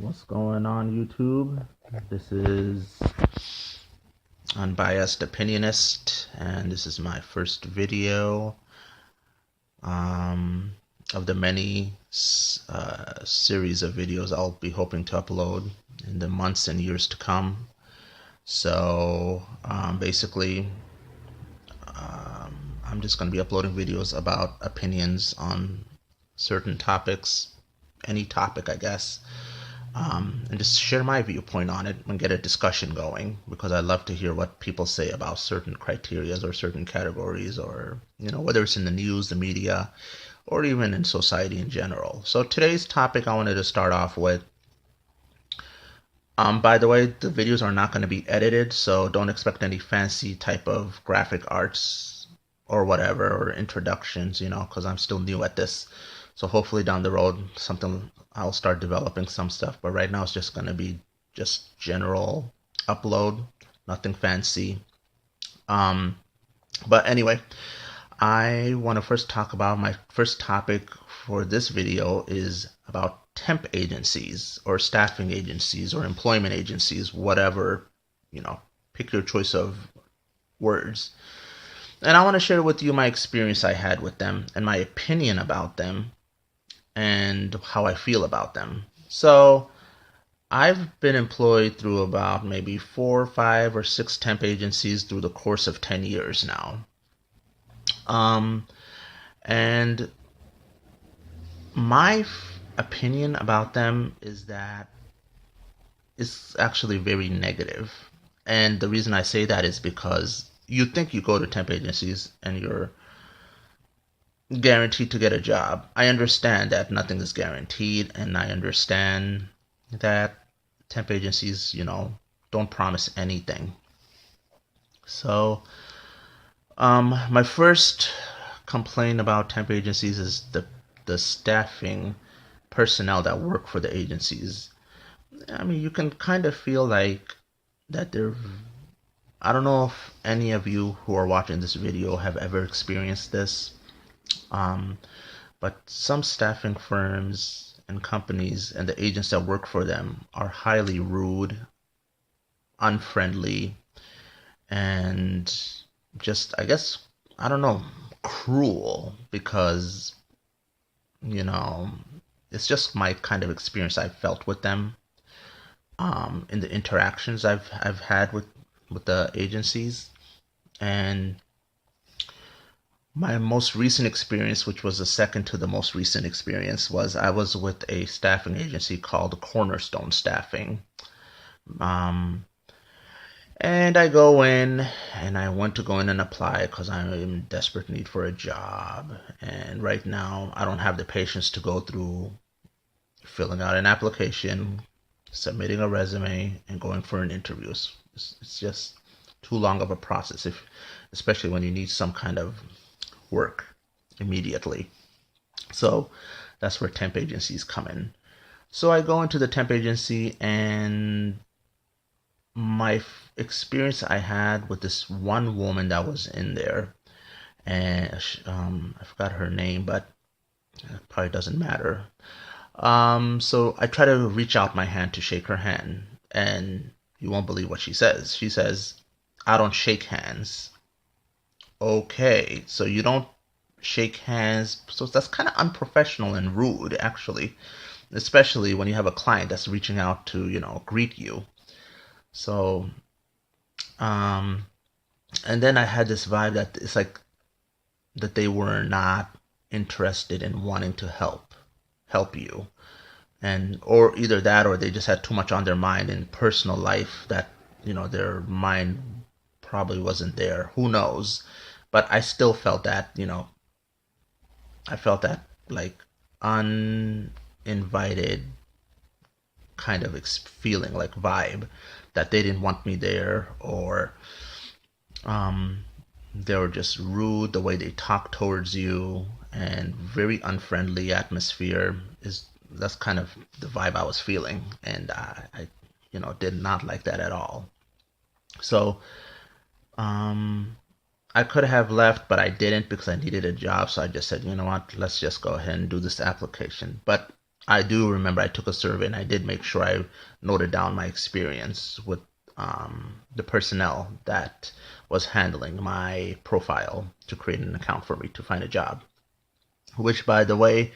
What's going on, YouTube? This is Unbiased Opinionist, and this is my first video um, of the many series of videos I'll be hoping to upload in the months and years to come. So basically, I'm just going to be uploading videos about opinions on certain topics, any topic, I guess. And just share my viewpoint on it and get a discussion going, because I love to hear what people say about certain criterias or certain categories, or whether it's in the news, the media, or even in society in general. So today's topic I wanted to start off with. By the way, the videos are not going to be edited, so don't expect any fancy type of graphic arts or whatever, or introductions, because I'm still new at this. So hopefully down the road, I'll start developing some stuff. But right now it's just going to be just general upload, nothing fancy. But anyway, I want to first talk about my first topic for this video is about temp agencies or staffing agencies or employment agencies, whatever, pick your choice of words. And I want to share with you my experience I had with them and my opinion about them and how I feel about them. So I've been employed through about maybe 4, 5, or 6 temp agencies through the course of 10 years now. And my opinion about them is that it's actually very negative. And the reason I say that is because you think you go to temp agencies and you're guaranteed to get a job. I understand that nothing is guaranteed, and I understand that temp agencies, don't promise anything. So, my first complaint about temp agencies is the staffing personnel that work for the agencies. I mean, you can kind of feel like that they're. I don't know if any of you who are watching this video have ever experienced this. But some staffing firms and companies and the agents that work for them are highly rude, unfriendly, and just, I guess, I don't know, cruel, because, it's just my kind of experience I've felt with them in the interactions I've had with the agencies. And my most recent experience, which was the second to the most recent experience, was I was with a staffing agency called Cornerstone Staffing. And I go in, and I want to go in and apply because I'm in desperate need for a job. And right now, I don't have the patience to go through filling out an application, submitting a resume, and going for an interview. It's just too long of a process, especially when you need some kind of work immediately. So that's where temp agencies come in. So I go into the temp agency, and my experience I had with this one woman that was in there, and I forgot her name, but it probably doesn't matter. So I try to reach out my hand to shake her hand, and you won't believe what she says. She says, "I don't shake hands." Okay, so you don't shake hands. So that's kind of unprofessional and rude, actually, especially when you have a client that's reaching out to, greet you. So, and then I had this vibe that it's like that they were not interested in wanting to help you, and or either that, or they just had too much on their mind in personal life that their mind probably wasn't there. Who knows? But I still felt that, I felt that like uninvited kind of feeling, like vibe, that they didn't want me there, or they were just rude the way they talk towards you, and very unfriendly atmosphere. That's kind of the vibe I was feeling, and I did not like that at all. So I could have left, but I didn't because I needed a job. So I just said, you know what, let's just go ahead and do this application. But I do remember I took a survey and I did make sure I noted down my experience with the personnel that was handling my profile to create an account for me to find a job. Which, by the way,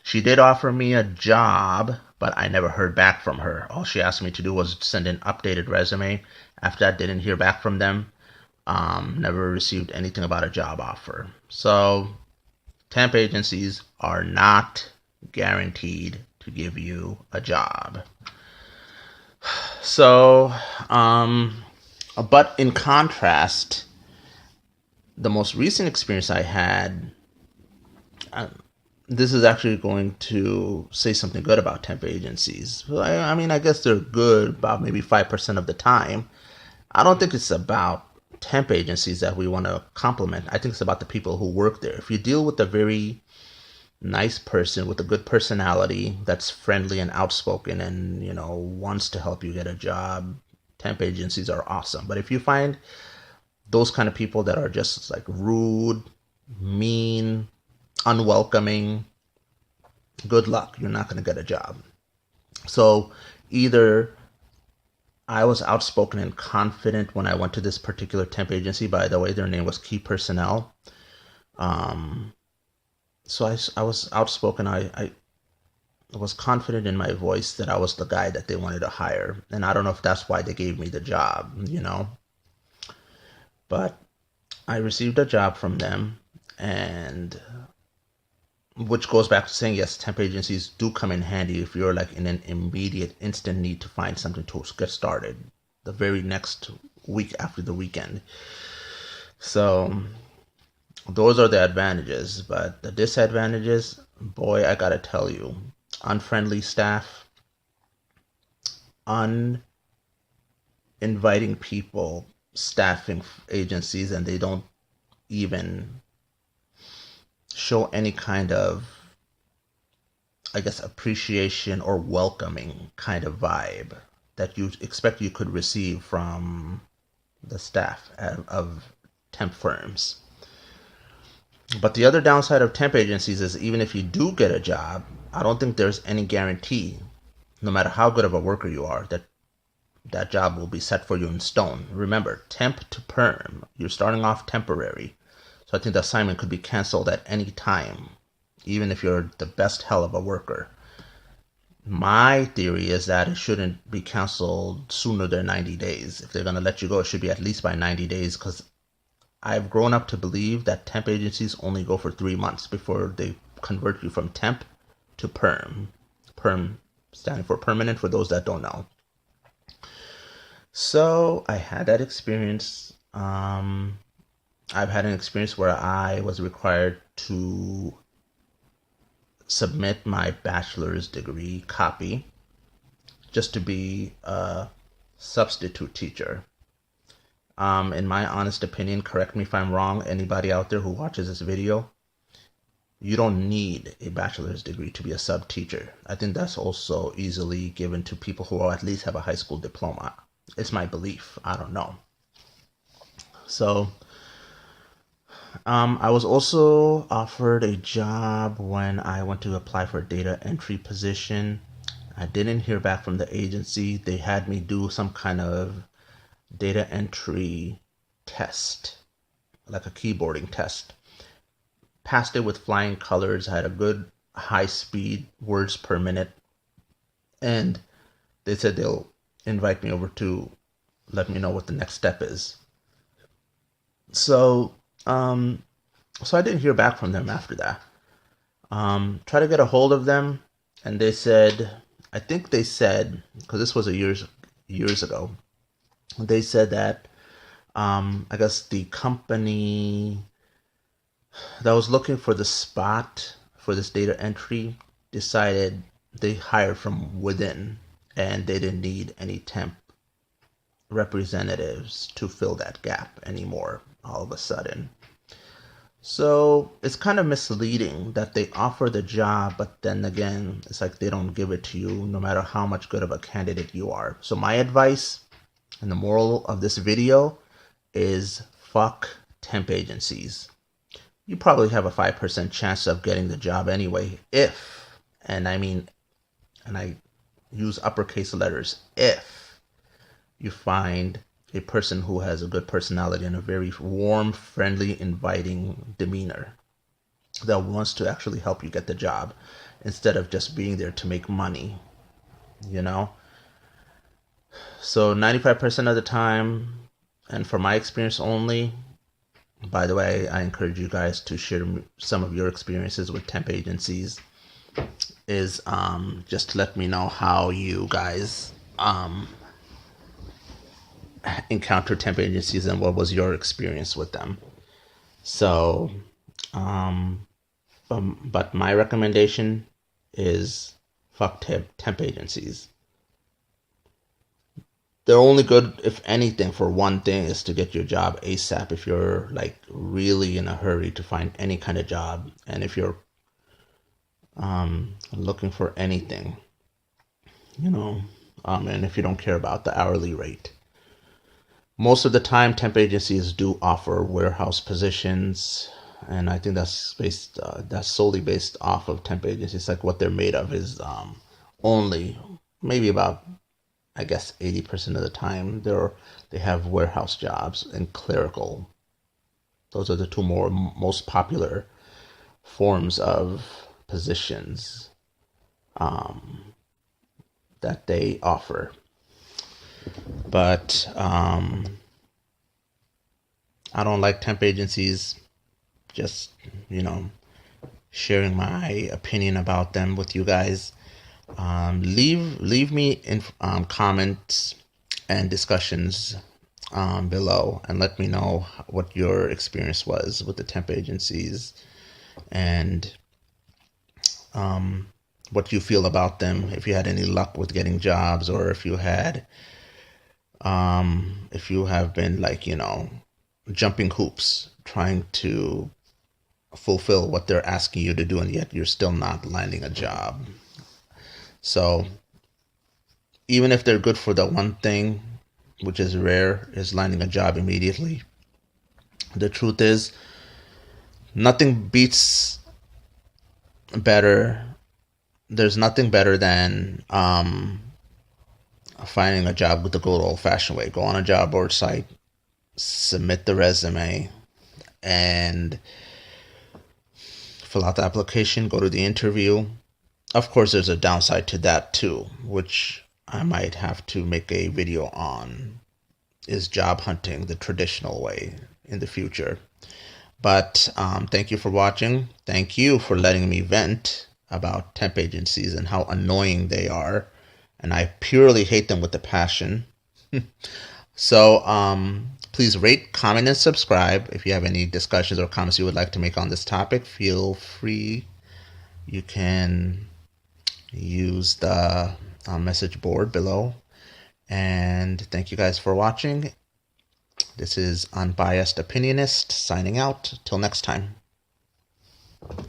she did offer me a job, but I never heard back from her. All she asked me to do was send an updated resume. After that, didn't hear back from them. Never received anything about a job offer. So, temp agencies are not guaranteed to give you a job. So, but in contrast, the most recent experience I had, this is actually going to say something good about temp agencies. I mean, I guess they're good about maybe 5% of the time. I don't think it's about temp agencies that we want to compliment. I think it's about the people who work there. If you deal with a very nice person with a good personality that's friendly and outspoken and, wants to help you get a job, temp agencies are awesome. But if you find those kind of people that are just like rude, mean, unwelcoming, good luck. You're not going to get a job. So either I was outspoken and confident when I went to this particular temp agency. By the way, their name was Key Personnel. So I was outspoken. I was confident in my voice that I was the guy that they wanted to hire. And I don't know if that's why they gave me the job, But I received a job from them, and which goes back to saying, yes, temp agencies do come in handy if you're like in an immediate, instant need to find something to get started the very next week after the weekend. So those are the advantages, but the disadvantages, boy, I gotta tell you, unfriendly staff, uninviting people staffing agencies, and they don't even show any kind of, I guess, appreciation or welcoming kind of vibe that you expect you could receive from the staff of temp firms. But the other downside of temp agencies is even if you do get a job, I don't think there's any guarantee, no matter how good of a worker you are, that that job will be set for you in stone. Remember, temp to perm, you're starting off temporary. So I think the assignment could be canceled at any time, even if you're the best hell of a worker. My theory is that it shouldn't be canceled sooner than 90 days. If they're going to let you go, it should be at least by 90 days, because I've grown up to believe that temp agencies only go for 3 months before they convert you from temp to perm. Perm standing for permanent, for those that don't know. So I had that experience. I've had an experience where I was required to submit my bachelor's degree copy just to be a substitute teacher. In my honest opinion, correct me if I'm wrong, anybody out there who watches this video, you don't need a bachelor's degree to be a sub teacher. I think that's also easily given to people who at least have a high school diploma. It's my belief. I don't know. So, I was also offered a job when I went to apply for a data entry position. I didn't hear back from the agency. They had me do some kind of data entry test, like a keyboarding test. Passed it with flying colors. I had a good high speed words per minute, and they said they'll invite me over to let me know what the next step is. So I didn't hear back from them after that. Try to get a hold of them, and they said, I think they said, because this was years ago, they said that I guess the company that was looking for the spot for this data entry decided they hired from within, and they didn't need any temp representatives to fill that gap anymore all of a sudden. So it's kind of misleading that they offer the job, but then again, it's like they don't give it to you no matter how much good of a candidate you are. So my advice and the moral of this video is fuck temp agencies. You probably have a 5% chance of getting the job anyway, and I mean and I use uppercase letters, if you find a person who has a good personality and a very warm, friendly, inviting demeanor that wants to actually help you get the job instead of just being there to make money, you know? So 95% of the time, and from my experience only, by the way, I encourage you guys to share some of your experiences with temp agencies, is just let me know how you guys encounter temp agencies and what was your experience with them. So, but my recommendation is fuck temp agencies. They're only good, if anything, for one thing, is to get your job ASAP if you're like really in a hurry to find any kind of job, and if you're looking for anything, you know, and if you don't care about the hourly rate. Most of the time, temp agencies do offer warehouse positions, and I think that's solely based off of temp agencies. Like what they're made of is only maybe about, I guess, 80% of the time they have warehouse jobs and clerical. Those are the two most popular forms of positions that they offer. But I don't like temp agencies. Just, sharing my opinion about them with you guys. Leave me in comments and discussions below, and let me know what your experience was with the temp agencies, and what you feel about them. If you had any luck with getting jobs, or if you have been like, jumping hoops trying to fulfill what they're asking you to do, and yet you're still not landing a job. So even if they're good for the one thing, which is rare, is landing a job immediately, the truth is nothing beats better. There's nothing better than finding a job with the good old fashioned way. Go on a job board site, submit the resume, and fill out the application, go to the interview. Of course, there's a downside to that too, which I might have to make a video on, is job hunting the traditional way in the future. But thank you for watching. Thank you for letting me vent about temp agencies and how annoying they are. And I purely hate them with a passion. So please rate, comment, and subscribe. If you have any discussions or comments you would like to make on this topic, feel free. You can use the message board below. And thank you guys for watching. This is Unbiased Opinionist signing out. Till next time.